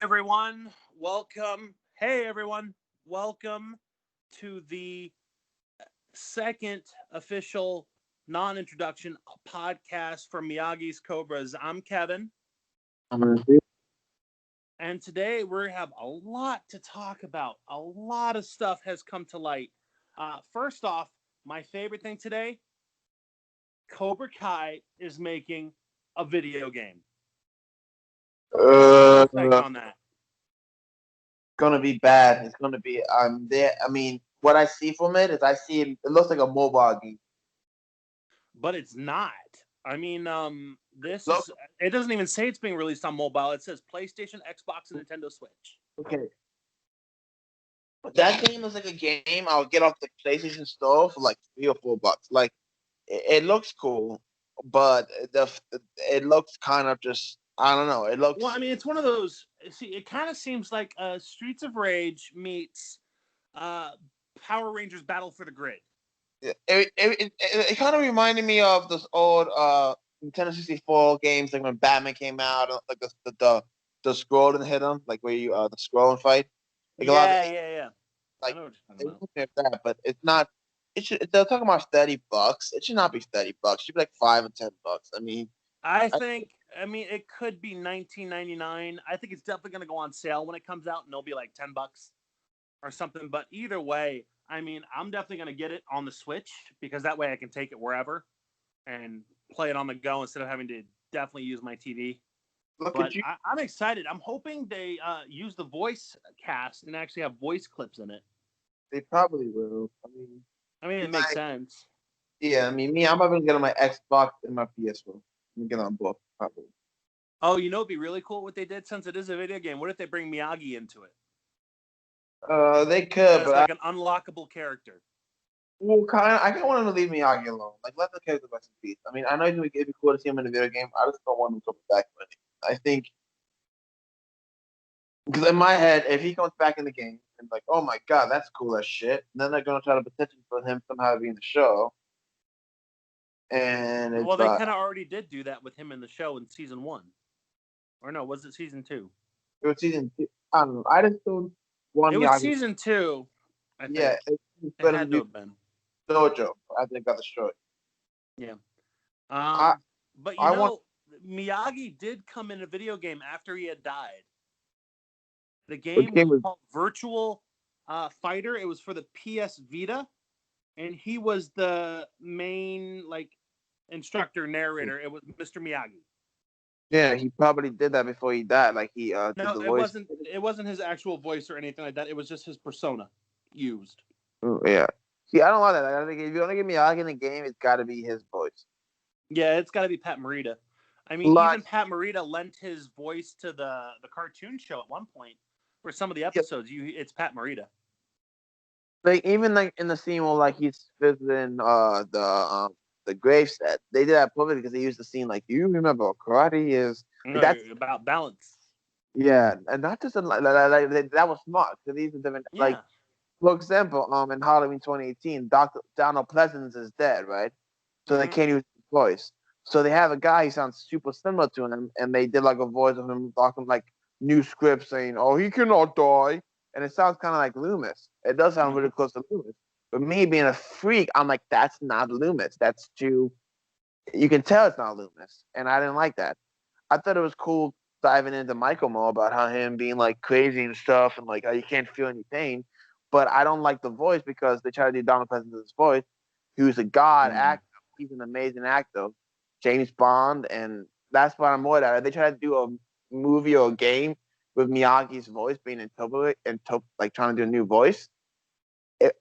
Everyone. Welcome. Hey, everyone. Welcome to the second official non introduction podcast for Miyagi's Cobras. I'm Kevin, I'm gonna do. and today we have a lot to talk about. A lot of stuff has come to light. First off, my favorite thing today, Cobra Kai is making a video game. What's your take Uh, on that? gonna be bad. It's gonna be. There. I mean, what I see from it is I see it. It looks like a mobile game. But it's not. I mean, this Look, is. It doesn't even say it's being released on mobile. It says PlayStation, Xbox, and Nintendo Switch. okay. But that game looks like a game I'll get off the PlayStation Store for like $3 or $4. Like, it looks cool, but it looks kind of just. I don't know. It Well, I looks. mean, it's one of those. See, it kind of seems like Streets of Rage meets uh, Power Rangers Battle for the Grid. It kind of reminded me of those old Nintendo 64 games, like when Batman came out, like the scroll and hit him, like where you the scroll and fight. Like a lot of Yeah, yeah, yeah. I like know what you're talking it about. looks like that, but it's not. It should. They're talking about $30. It should not be $30. It should be like $5 or $10. I mean, I I, think. I mean, it could be 19.99. I think it's definitely going to go on sale when it comes out, and it'll be like $10 or something. But either way, I mean, I'm definitely going to get it on the Switch because that way I can take it wherever and play it on the go instead of having to definitely use my TV. look But at you. I'm excited. I'm hoping they use the voice cast and actually have voice clips in it. They probably will. I mean, I mean, me, it makes sense. yeah. I mean, me. I'm probably gonna get on my Xbox and my PS4. I'm gonna get on both probably. Oh, you know, it'd be really cool what they did since it is a video game. What if they bring Miyagi into it They could, as but like an unlockable character? well, kind of. I kind of want him to leave Miyagi alone. Like, let the character rest in peace. I mean, I know it'd be cool to see him in a video game. I just don't want him to come back with it. I think because in my head, if he comes back in the game and like, oh my god, that's cool as shit, then they're gonna try to petition for him somehow to be in the show, and Well, it's they kind of already did do that with him in the show in season one, or no, was it season two? it was season two. I don't know. I just don't want It was Miyagi. season two, I Yeah, think. it's It for him to had to be have been. Dojo. I think got destroyed. Yeah. I But you I want. know, Miyagi did come in a video game after he had died. The Which game game was was? called Virtual Fighter. It was for the PS Vita, and he was the main like instructor narrator. It was Mr. Miyagi. Yeah, he probably did that before he died. Like he did No, the it voice. wasn't. It wasn't his actual voice or anything like that. It was just his persona used. Oh, yeah. See, I don't like that. I think if you want to give Miyagi in the game, it's got to be his voice. Yeah, it's got to be Pat Morita. I mean, Like, even Pat Morita lent his voice to the cartoon show at one point. For some of the yeah, episodes, it's Pat Morita. like even like in the scene where like he's visiting the gravestead, they did that publicly because they used the scene like, "You remember what karate is?" Like No, that's about balance. yeah, and not just that was smart because these are different. Like Yeah. for example, in Halloween 2018, Doctor Donald Pleasance is dead, right? So they Hmm. can't use his voice. So they have a guy who sounds super similar to him, and they did like a voice of him talking like new script saying, "Oh, he cannot die," and it sounds kind of like Loomis. It does sound Hmm. really close to Loomis. But me being a freak, I'm like, that's not Loomis. That's too. You can tell it's not Loomis, and I didn't like that. I thought it was cool diving into Michael more about how him being like crazy and stuff, and like how you can't feel any pain. But I don't like the voice because they try to do Donald Pleasance's voice. He was a god actor. He's an amazing actor, James Bond, and that's what I'm worried at. They try to do a movie or a game with Miyagi's voice being interpreted and like trying to do a new voice.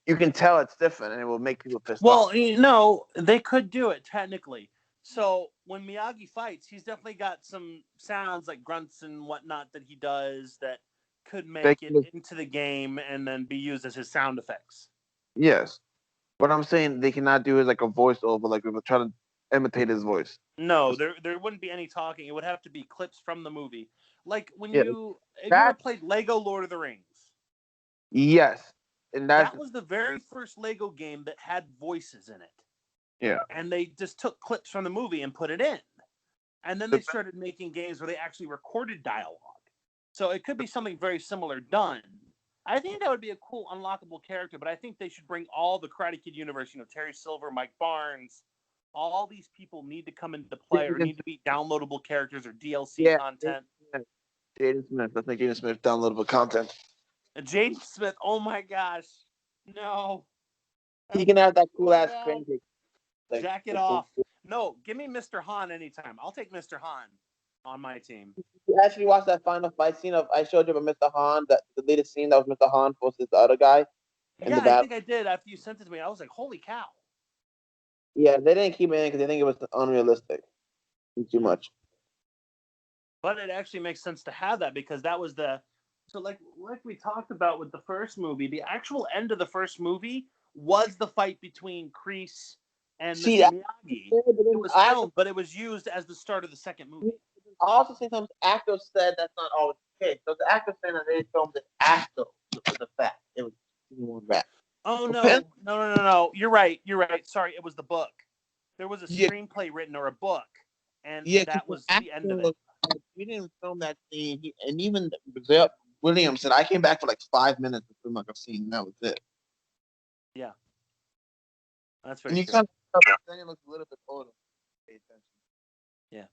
You can tell it's different, and it will make people pissed off. Well, you know, they could do it technically. So when Miyagi fights, he's definitely got some sounds like grunts and whatnot that he does that could They make it can, into the game and then be used as his sound effects. yes, what I'm saying they cannot do is like a voiceover, like we were trying to imitate his voice. No, there wouldn't be any talking. It would have to be clips from the movie. Like when Yeah, you have you ever that played Lego Lord of the Rings? yes, and that's That was the very first Lego game that had voices in it. yeah. And they just took clips from the movie and put it in. And then they The, started making games where they actually recorded dialogue. So it could be something very similar done. I think that would be a cool unlockable character, but I think they should bring all the Karate Kid universe, Terry Silver, Mike Barnes, all these people need to come into play or need to be downloadable characters or DLC content. Jaden Smith. I think Jaden Smith downloadable content. Jaden Smith, oh my gosh. No. He can have that cool ass crazy. Jack it off. No, give me Mr. Han anytime. I'll take Mr. Han on my team. You actually watched that final fight scene I showed you about Mr. Han, the latest scene that was Mr. Han versus the other guy? Yeah, I think I did after you sent it to me. I was like, holy cow. Yeah, they didn't keep it in because they think it was unrealistic. Too much. But it actually makes sense to have that because that was so like we talked about with the first movie, the actual end of the first movie was the fight between Kreese and Mr. Miyagi. It was filmed, but it was used as the start of the second movie. I also think some actors said that's not always the case. So the actors saying that they filmed it after the fact. It was one rap. Oh no! You're right. Sorry, it was the book. There was a screenplay written or a book, and that was the end of it. We didn't film that scene, and even Williams said I came back for like 5 minutes to film like a scene, and that was it. Yeah, that's very true. Kind of Daniel looks a little bit older. Pay attention. Yeah.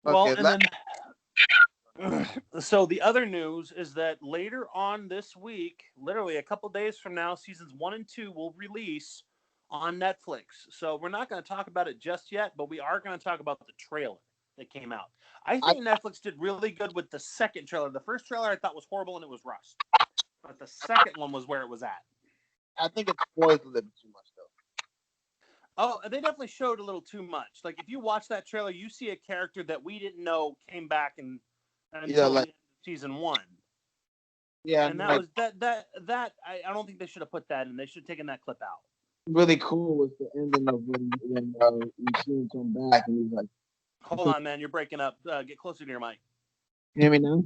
Okay, well, and then so the other news is that later on this week, literally a couple days from now, seasons 1 and 2 will release on Netflix. So we're not going to talk about it just yet, but we are going to talk about the trailer that came out. I think Netflix did really good with the second trailer. The first trailer I thought was horrible and it was rushed. But the second one was where it was at. I think it spoils a little bit too much, though. Oh, they definitely showed a little too much. Like, if you watch that trailer, you see a character that we didn't know came back until the end of season 1. Yeah, and that was that. I don't think they should have put that in. They should have taken that clip out. Really cool was the ending of when you see him come back and he's like, "Hold on, man, you're breaking up. Get closer to your mic." You hear me now?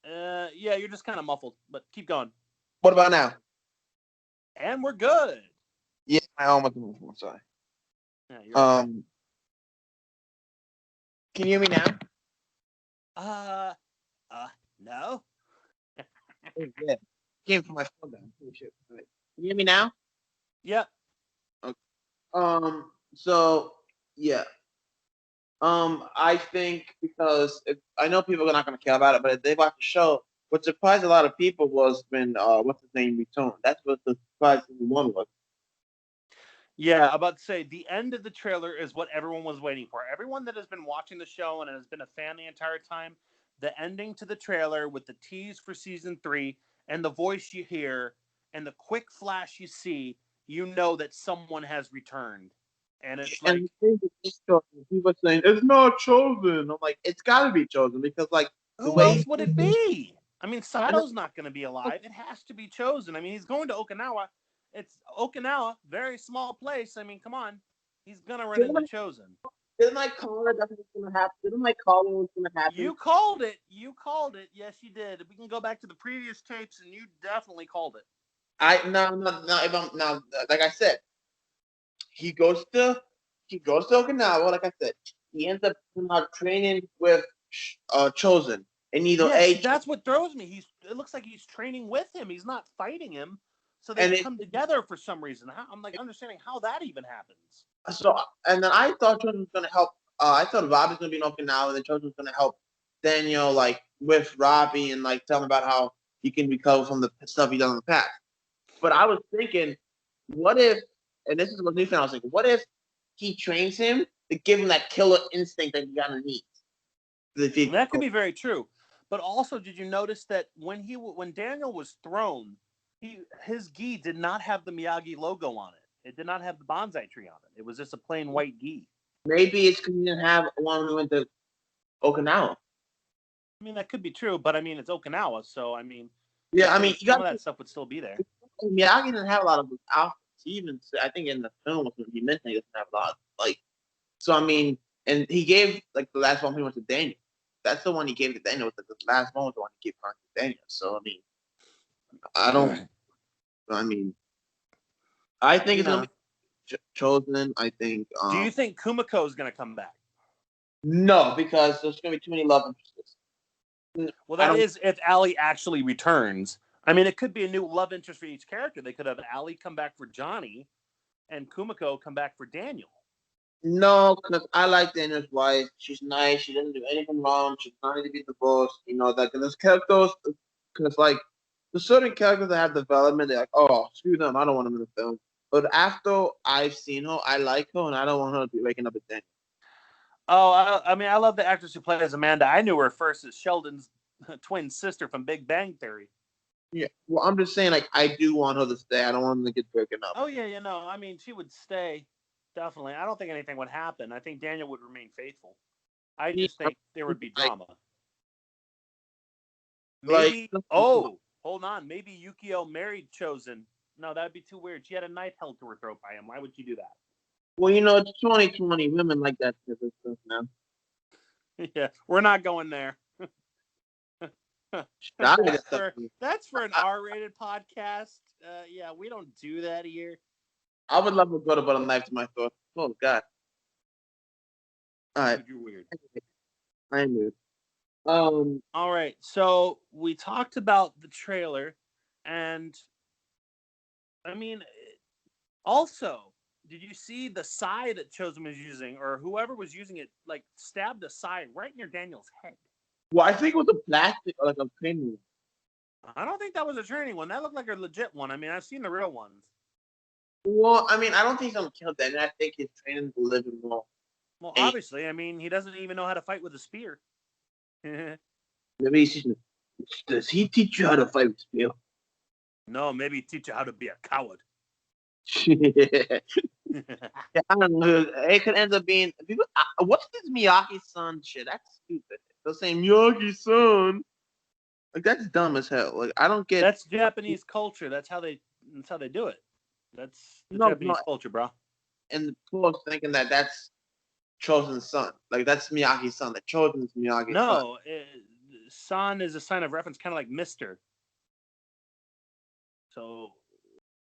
Yeah, you're just kind of muffled, but keep going. What about now? And we're good. Yeah, I almost moved. I'm sorry. Yeah, you're right. Can you hear me now? No. Yeah. Came from my phone down. Oh, shit. Right. Can you hear me now? Yeah. Okay. So yeah. I think because I know people are not going to care about it, but if they watch the show, what surprised a lot of people was when what's his name returned. That's what the surprising one was. Yeah, I'm about to say the end of the trailer is what everyone was waiting for. Everyone that has been watching the show and has been a fan the entire time, the ending to the trailer with the tease for season 3 and the voice you hear and the quick flash you see, you know that someone has returned. And it's like, people saying it's not Chosen. I'm like, it's got to be Chosen because like who else would it be? I mean, Sato's not going to be alive. It has to be Chosen. I mean, he's going to Okinawa. It's Okinawa, very small place. I mean, come on, he's going to run into Chosen. Didn't I call it? That's what's going to happen. Didn't I call it what's going to happen? You called it. You called it. Yes, you did. We can go back to the previous tapes, and you definitely called it. Like I said, he goes to Okinawa. Like I said, he ends up training with Chosen, and that's what throws me. It looks like he's training with him. He's not fighting him. So they come together for some reason. I'm like understanding how that even happens. So and then I thought Chosen was going to help. I thought Robbie's going to be in Okinawa, and then Chosen was going to help Daniel like with Robbie and like tell him about how he can recover from the stuff he done in the past. But I was thinking, what if? And this is what new fan I was thinking. What if he trains him to give him that killer instinct that he gotta need? That could be very true. But also, did you notice that when Daniel was thrown, his gi did not have the Miyagi logo on it. It did not have the bonsai tree on it. It was just a plain white gi. Maybe it's because he didn't have one when we went to Okinawa. I mean, that could be true, but I mean, it's Okinawa, so I mean, yeah, I mean, some of that stuff would still be there. Miyagi didn't have a lot of outfits. He even, I think, in the film he mentioned he doesn't have a lot. So I mean, and he gave like the last one he went to Daniel. That's the one he gave to Daniel. Was the last one was the one he gave to Daniel. So I mean, I think it's gonna be Chosen. I think. Do you think Kumiko is gonna come back? No, because there's gonna be too many love interests. Well, I that don't. is if Allie actually returns. I mean, it could be a new love interest for each character. They could have Allie come back for Johnny, and Kumiko come back for Daniel. No, because I like Daniel's wife. She's nice. She doesn't do anything wrong. She's trying to be divorced. You know, like those characters, because like the certain characters that have development, they're like, oh, screw them. I don't want them in the film. But after I've seen her, I like her, and I don't want her to be waking up at Daniel. Oh, I mean, I love the actress who plays Amanda. I knew her first as Sheldon's twin sister from Big Bang Theory. Yeah. Well, I'm just saying, like, I do want her to stay. I don't want them to get broken up. Oh yeah, you know, I mean, she would stay definitely. I don't think anything would happen. I think Daniel would remain faithful. I just think there would be drama. Maybe. Like, Oh, hold on. Maybe Yukio married Chosen. No, that'd be too weird. She had a knife held to her throat by him. Why would you do that? well, you know, it's 2020. Women like that type of stuff now. Yeah, we're not going there. That's for an R-rated podcast. Yeah, we don't do that here. I would love to go to put a knife to my throat. Oh God. All right. You're weird. I am weird. All right. So we talked about the trailer, and I mean, also, did you see the sai that Chosen was using, or whoever was using it, like stabbed the sai right near Daniel's head? Well, I think it was a plastic, like a pin. I don't think that was a training one. That looked like a legit one. I mean, I've seen the real ones. Well, I mean, I don't think someone killed that. And I think he's training to live in more. Well, obviously, I mean, he doesn't even know how to fight with a spear. Maybe he's just, does he teach you how to fight with spear? No, maybe teach you how to be a coward. Yeah, I don't know. It could end up being what's this Miyagi-san shit? That's stupid. They're saying Miyagi-san. Like that's dumb as hell. Like I don't get. That's Japanese culture. That's how they do it. That's the Japanese culture, bro. And people are thinking that that's Chosen's son. Like that's Miyagi's son. That Chosen's Miyagi's son. No, san is a sign of reference, kind of like Mister. So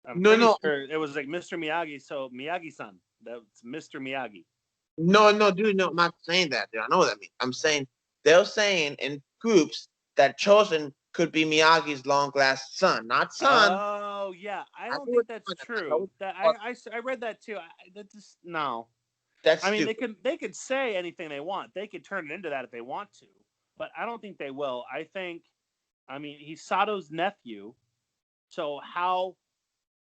I'm sure it was like Mr. Miyagi. So Miyagi-san, that's Mr. Miyagi. No, dude, no, I'm not saying that, dude. I know what that means. I'm saying they're saying in groups that Chosen could be Miyagi's long-lost son, not son. Oh yeah, I don't think that's true. I read that too. That just no. That's I mean, stupid. they could say anything they want. They could turn it into that if they want to, but I don't think they will. I mean, he's Sato's nephew, so how?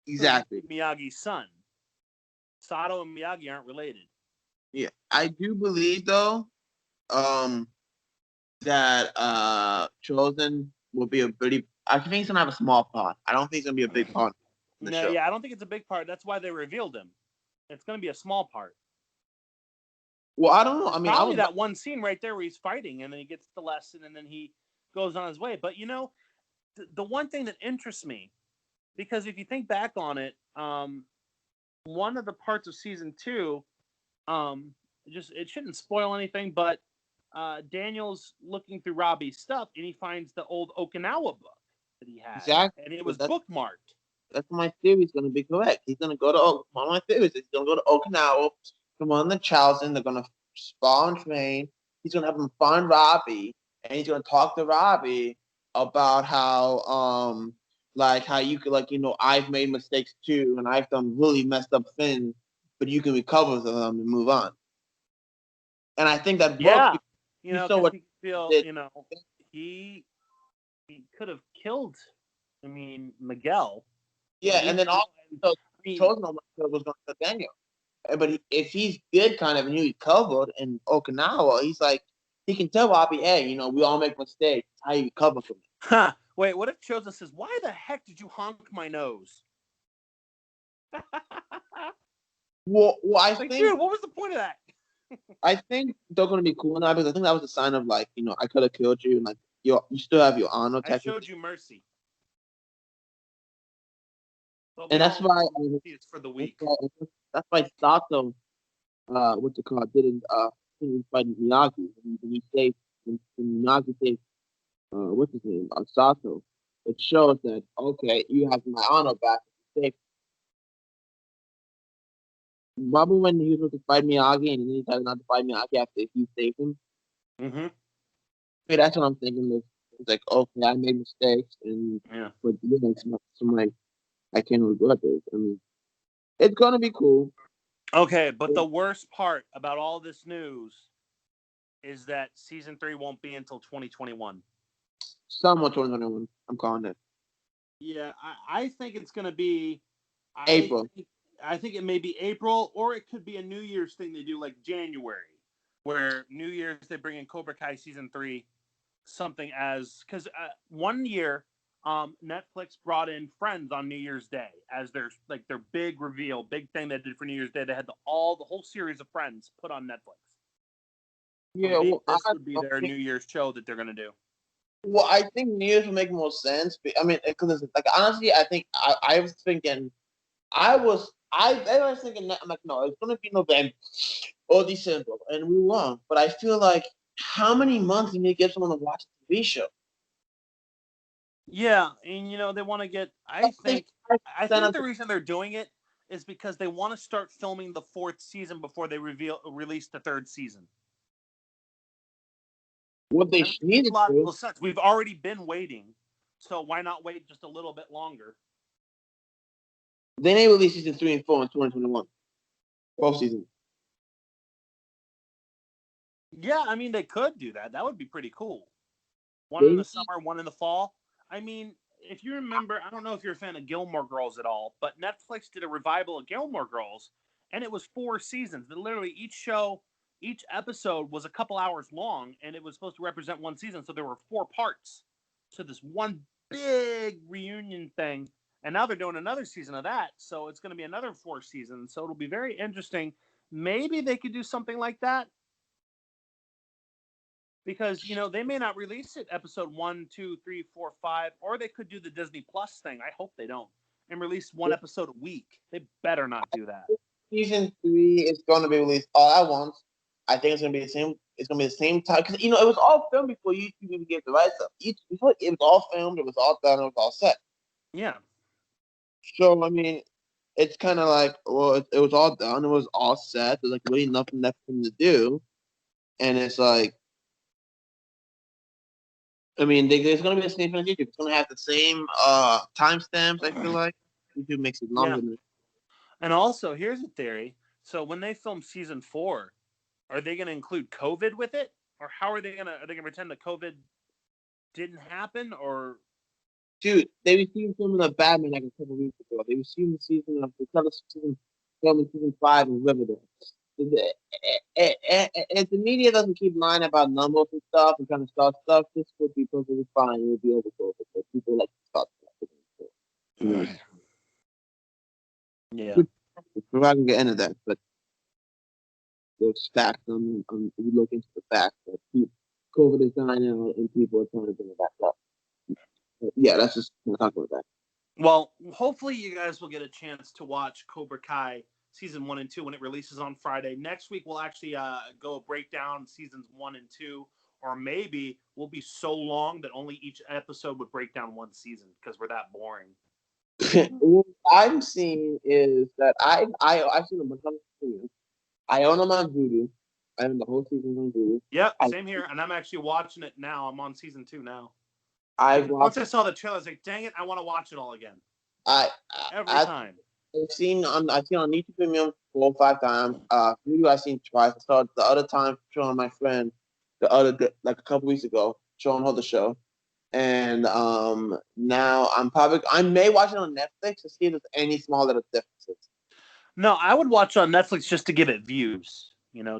Exactly. Miyagi's son. Sato and Miyagi aren't related. Yeah, I do believe though, that Chosen will be a pretty. I think he's gonna have a small part. I don't think he's gonna be a big part. No, yeah, I don't think it's a big part. That's why they revealed him. It's gonna be a small part. Well, I don't know. I mean, probably that one scene right there where he's fighting and then he gets the lesson and then he goes on his way. But you know, the one thing that interests me, because if you think back on it, one of the parts of season 2, it shouldn't spoil anything, but Daniel's looking through Robbie's stuff and he finds the old Okinawa book that he had. Exactly. And it was bookmarked. That's my theory is going to be correct. He's going to go to one of my theories. He's going to go to Okinawa, come on the Chosen. They're going to spar and train. He's going to have him find Robbie, and he's going to talk to Robbie about how how you could I've made mistakes too, and I've done really messed up things, but you can recover from them and move on. And I think that book, he could have killed. I mean, Miguel. Yeah, and then also Chosen was going to kill Daniel. But if he's good kind of and he recovered in Okinawa, he's like, he can tell Robbie, hey, we all make mistakes. How you recover from it. Huh. Wait, what if Chosen says, why the heck did you honk my nose? well, I think... Dude, what was the point of that? I think they're going to be cool now because I think that was a sign of, I could have killed you, and, you still have your honor. I showed you mercy. But and that's why it's for the week. That's why Sato, what's it called, didn't fight Miyagi. When he saved, when Miyagi saved, what's his name, Sato. It shows that you have my honor back. Remember when he was supposed to fight Miyagi and then he decided not to fight Miyagi after he saved him? Mm-hmm. Hey, that's what I'm thinking. It's like, okay, I made mistakes, and Yeah. but some like I can't regret it. I mean, it's gonna be cool. Okay, but the worst part about all this news is that season 3 won't be until 2021. Somewhat 2021. I'm calling it Yeah, I think it's going to be. I April. think I think it may be April, or it could be a New Year's thing they do, like January, where New Year's they bring in Cobra Kai season 3, something as because 1 year, Netflix brought in Friends on New Year's Day as their big reveal, big thing they did for New Year's Day. They had the whole series of Friends put on Netflix. So Yeah, maybe well, this would be their New Year's show that they're going to do. I think New Year's will make more sense. I mean, because like honestly, I think I was thinking, I was thinking, I'm like, no, it's gonna be November or December, and we won. But I feel like, how many months do you need to give someone to watch a TV show? Yeah, and they want to get. I think I 5% think of the reason they're doing it is because they want to start filming the 4th season before they release the 3rd season. what they And that makes needed a to lot do. of sense. We've already been waiting, so why not wait just a little bit longer? They may release season 3 and 4 in 2021, both seasons. Yeah, I mean they could do that. That would be pretty cool. One in the They summer, one in the fall. I mean, if you remember, I don't know if you're a fan of Gilmore Girls at all, but Netflix did a revival of Gilmore Girls, and it was 4 seasons. Literally, each episode was a couple hours long, and it was supposed to represent one season. So there were 4 parts to this one big reunion thing. And now they're doing another season of that, so it's going to be another 4 seasons. So it'll be very interesting. Maybe they could do something like that because they may not release it episode 1, 2, 3, 4, 5, or they could do the Disney Plus thing. I hope they don't and release one episode a week. They better not do that. season 3 is gonna be released all at once. I think it's gonna be the same. It's gonna be the same time because it was all filmed before YouTube even gave the rights up. Before it was all filmed, it was all done, it was all set. Yeah, So I mean, it's kind of like, well, it was all done, it was all set. There's like really nothing left for them to do, and it's like, I mean, it's gonna be the same thing on YouTube. It's gonna have the same timestamps. I feel like YouTube makes it yeah. longer than. And also, here's a theory. So when they film season 4, are they going to include COVID with it, or how are they going to? Are they going to pretend that COVID didn't happen, or? Dude, they received filming of Batman like a couple weeks ago. They received the season of the other season filming season 5 in Riverdale. If the media doesn't keep lying about numbers and stuff and trying to start stuff, this would be perfectly fine. It would be oversold because people like to start stuff. Yeah. We're not gonna get into that, but there's facts. We look into the facts that COVID is dying out and people are trying to bring it back up. But yeah, that's just talking about that. Well, hopefully you guys will get a chance to watch Cobra Kai season 1 and 2 when it releases on Friday. Next week we'll actually go break down seasons 1 and 2, or maybe we'll be so long that only each episode would break down one season because we're that boring. What I'm seeing is that I've seen a bunch of them. I own them on Voodoo. I own the whole season on Voodoo. Yep, same here, and I'm actually watching it now. I'm on season 2 now. I've Once watched. I saw the trailer, I was like, "Dang it, I want to watch it all again." I Every I time. I've seen on YouTube Premium 4 or 5 times. Voodoo I've seen twice. I saw it the other time showing my friend like a couple weeks ago, showing her the show. And now I may watch it on Netflix to see if there's any small little differences. No, I would watch on Netflix just to give it views,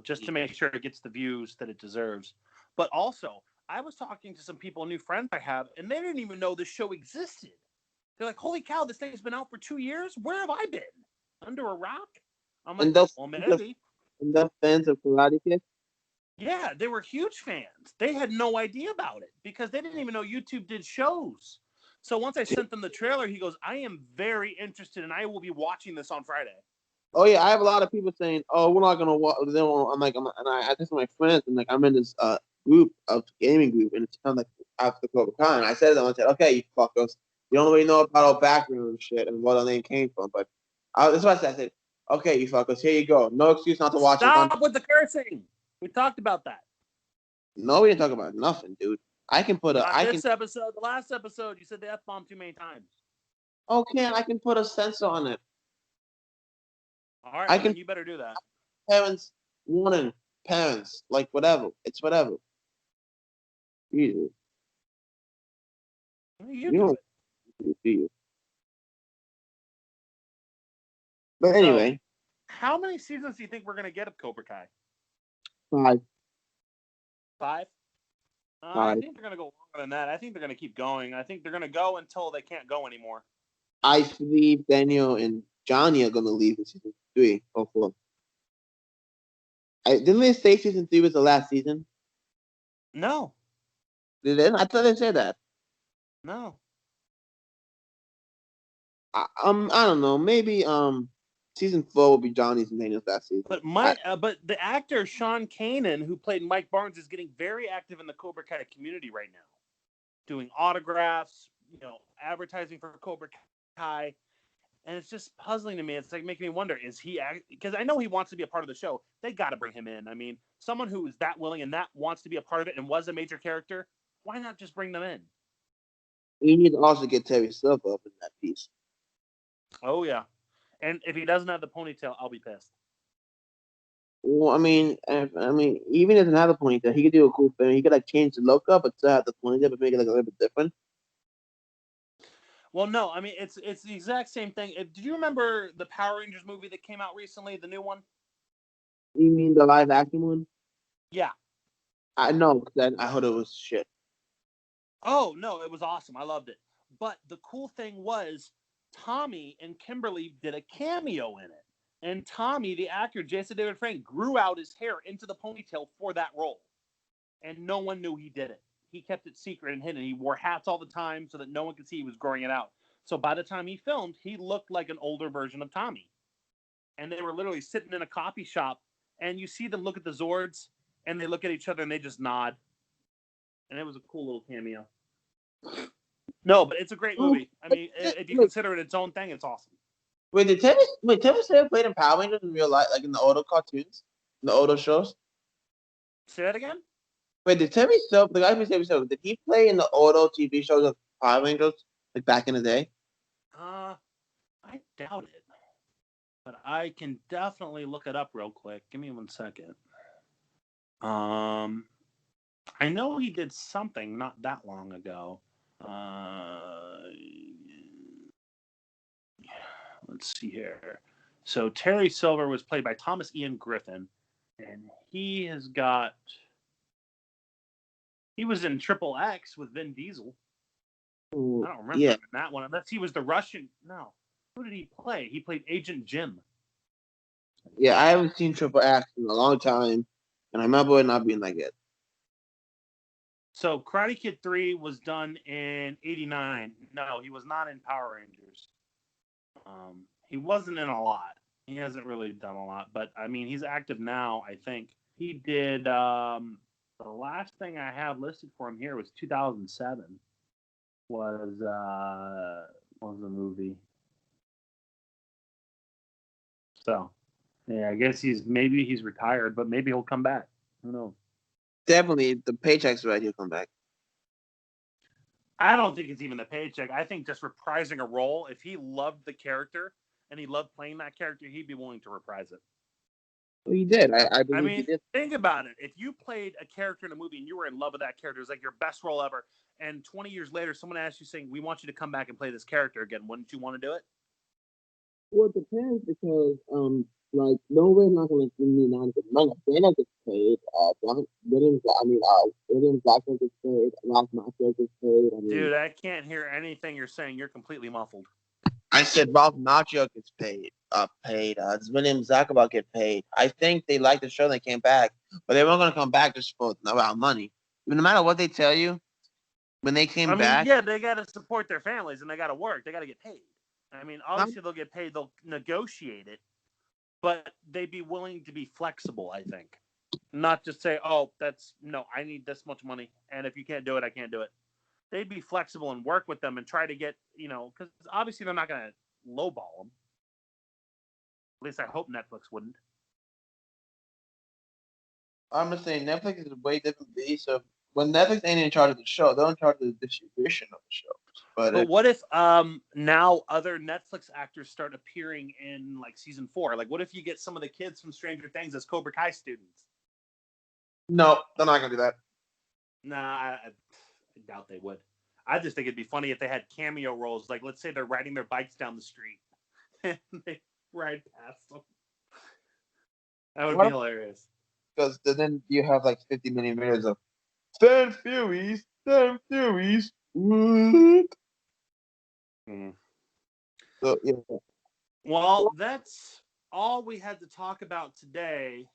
just to make sure it gets the views that it deserves. But also, I was talking to some people, new friends I have, and they didn't even know this show existed. They're like, "Holy cow, this thing's been out for 2 years. Where have I been? Under a rock?" I'm like, And those "Well, maybe." and the fans of Karate Kid. Yeah, they were huge fans. They had no idea about it because they didn't even know YouTube did shows. So once I sent them the trailer, he goes, "I am very interested, and I will be watching this on Friday." Oh yeah, I have a lot of people saying, "Oh, we're not gonna watch." I'm like, and I just my friends, and like I'm in this group of gaming group, and it's kind of like after Cobra Kai. And I said to them, I said, "Okay, you fuckers, you don't really know about our background and shit and where our name came from." But that's what I said. I said, "Okay, you fuckers, here you go. No excuse not to watch it." Stop with the cursing. We talked about that. No, we didn't talk about nothing, dude. I can put a. Not I can. this episode. The last episode, you said the F-bomb too many times. Okay, I can put a sensor on it. All right, I well, can then you better do that. parents warning parents like whatever. It's whatever. You You you do don't it. do you? But So, anyway, how many seasons do you think we're going to get of Cobra Kai? 5, 5? I 5. think they're going to go longer than that. I think they're going to keep going. I think they're going to go until they can't go anymore. I believe Daniel and Johnny are gonna leave in season 3 or 4. Didn't they say season 3 was the last season? No. Did they? I thought they said that. No. I don't know. Maybe season 4 will be Johnny's and Daniel's last season. But but the actor Sean Kanan, who played Mike Barnes, is getting very active in the Cobra Kai community right now, doing autographs, advertising for Cobra Kai, and it's just puzzling to me. It's like making me wonder: is he? Because I know he wants to be a part of the show. They got to bring him in. I mean, someone who is that willing and that wants to be a part of it and was a major character. Why not just bring them in? We need to also get Terry Silver up in that piece. Oh yeah, and if he doesn't have the ponytail, I'll be pissed. Well, I mean, even if another ponytail, he could do a cool thing. He could like change the look up, but still have the ponytail, but make it like a little bit different. Well, no, I mean it's the exact same thing. Did you remember the Power Rangers movie that came out recently, the new one? You mean the live action one? Yeah. I know, because I heard it was shit. Oh no, it was awesome. I loved it. But the cool thing was Tommy and Kimberly did a cameo in it. And Tommy, the actor, Jason David Frank, grew out his hair into the ponytail for that role. And no one knew he did it. He kept it secret and hidden. He wore hats all the time so that no one could see he was growing it out. So by the time he filmed, he looked like an older version of Tommy. And they were literally sitting in a coffee shop, and you see them look at the Zords, and they look at each other and they just nod. And it was a cool little cameo. No, but it's a great movie. I mean, if you consider it its own thing, it's awesome. Wait, Terry Silver played in Power Rangers in real life, like in the Odo cartoons, in the Odo shows? Say that again? Wait, did Terry Silver, the guy who Terry Silver, did he play in the Odo TV shows of Power Rangers, like back in the day? I doubt it. But I can definitely look it up real quick. Give me 1 second. I know he did something not that long ago. Let's see here. So Terry Silver was played by Thomas Ian Griffin, and he was in Triple X with Vin Diesel. I don't remember that one, unless he was the Russian. No. Who did he play? He played Agent Jim. Yeah, I haven't seen Triple X in a long time, and I remember it not being that good. So Karate Kid 3 was done in 89. No, he was not in Power Rangers. He wasn't in a lot. He hasn't really done a lot, but I mean, he's active now, I think. He did, the last thing I have listed for him here was 2007 was the movie. So, yeah, I guess he's retired, but maybe he'll come back. Who knows? Definitely, the paycheck's right. He'll come back. I don't think it's even the paycheck. I think just reprising a role. If he loved the character and he loved playing that character, he'd be willing to reprise it. Well, he did. I believe he did. Think about it. If you played a character in a movie and you were in love with that character, it was like your best role ever, and 20 years later, someone asked you saying, "We want you to come back and play this character again," wouldn't you want to do it? Well, it depends because like nobody's not gonna give me none of the money. Dana gets paid. William Blackman gets paid. Ralph Macchio gets paid. Dude, I can't hear anything you're saying. You're completely muffled. I said Ralph Macchio gets paid. Does William Zuckerberg get paid? I think they liked the show. They came back, but they weren't gonna come back just for about money. No matter what they tell you, when they came back, yeah, they got to support their families and they got to work. They got to get paid. I mean, obviously they'll get paid. They'll negotiate it, but they'd be willing to be flexible, I think. Not just say, "Oh, I need this much money, and if you can't do it, I can't do it." They'd be flexible and work with them and try to get, because obviously they're not going to lowball them. At least I hope Netflix wouldn't. I'm just saying Netflix is a way different beast. So when Netflix ain't in charge of the show, they're in charge of the distribution of the shows. But But what if now other Netflix actors start appearing in like season 4? Like, what if you get some of the kids from Stranger Things as Cobra Kai students? no, they're not gonna do that. Nah, I doubt they would. I just think it'd be funny if they had cameo roles. Like, let's say they're riding their bikes down the street and they ride past them. That would be hilarious. Because then you have like 50 million videos of Stan Furies, Stan Furies. What? So yeah. Well, that's all we had to talk about today.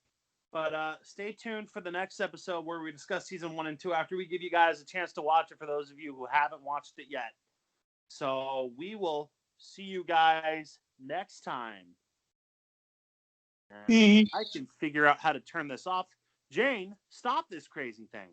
But stay tuned for the next episode where we discuss season 1 and 2 after we give you guys a chance to watch it for those of you who haven't watched it yet. So we will see you guys next time. And I can figure out how to turn this off. Jane, stop this crazy thing.